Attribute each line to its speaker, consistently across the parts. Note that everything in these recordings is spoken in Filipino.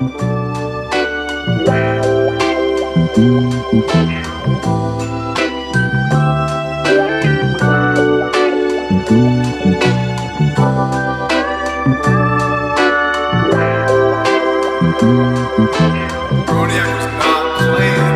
Speaker 1: Brody, I was not playing.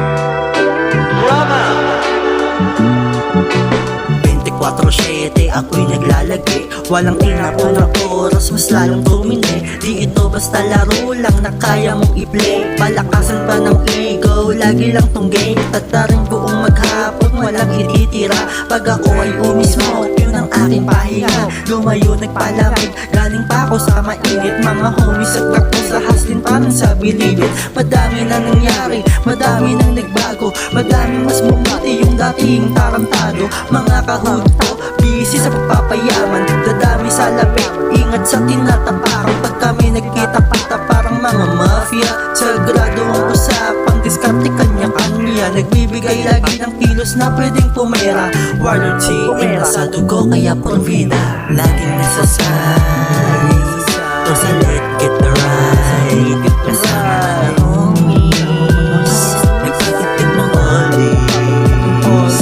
Speaker 2: 24/7 ako'y naglalagi, walang tinapon na oras, mas lalong tumindi. Di ito basta laro lang na kaya mong i-play. Palakasan pa ng ego, lagi lang tong game. Tatarin buong maghapon, walang ititira. Pag ako ay umismo, yun ang aking pahinga. Lumayo nagpalamig, galing pa ako sa mainit. Mga homies at ako sa haslin parang sa bilibid. Madami na nangyari, madami nang nagbago, madami mas bumati yung dating tarantado. Mga kahud ko, busy sa pagpapayaman, dadami sa lapit, ingat sa tinatapakan. Pag kami nagkita-kita parang mga mafia, sagrado ang usapan, diskarte kanya-kanya. Nagbibigay lagi ng kilos na pwedeng pumera. Warlord si Ina sa dugo kaya provida. Laging nasa side, sa let get the right. Kasama ng homies, nagtitipid ng oldies.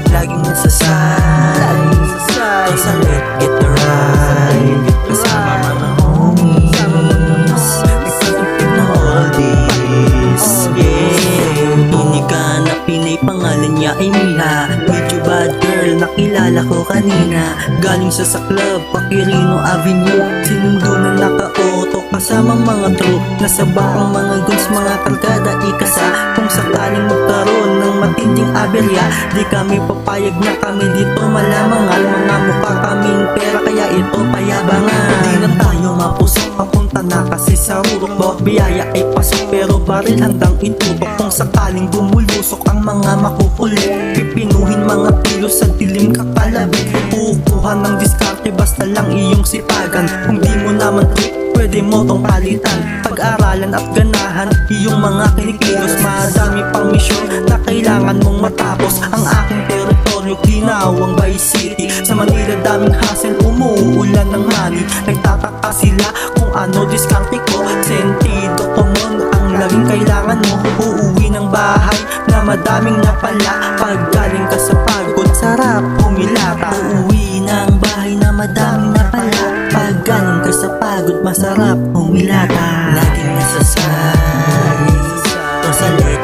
Speaker 2: Laging nasa side, sa let get the right. Kasama mga homies, nagtitipid ng oldies. Yeah, iniga na Pinay, pangalan niya ay Miha. Medyo bad girl, nakilala ko kanina. Galing siya sa club, Pakirino Avenue. Sinundo na naka-auto kasama mga troop. Nasa bakang mga guns, mga kargada ikasa. Kung sakaling magkaroon ng matinding aberya, di kami papayag na kami dito malamangan. Mga mukha kaming pera kaya ito payabangan. Di na tayo mapusok, papunta na kasi sa rurok. Bawat biyaya ay pasok pero baril handang itutok. Kung sakaling bumulusok ang mga makukulit, pipinuhin mga kilos sa dilim kakalabi. Kukuha ng diskarte basta lang iyong sipagan. Kung di mo naman trip, pwede mo tong palitan. Pag-aralan at ganahan, iyong mga kinikilos. Madami pang misyon na kailangan mong matapos. Ang aking teritoryo, ginawang Vice City. Sa Manila daming hassle, umuulan ng money. Nagtataka sila kung ano diskarte ko. Sentido common ang laging kailangan mo. Uuwi ng bahay na madaming napala. Pag galing ka sa pagod, sarap humilata. Uuwi ng bahay na madaming napala. Pag galing ka sa pagod, masarap humilata. Laging nasa side, sa let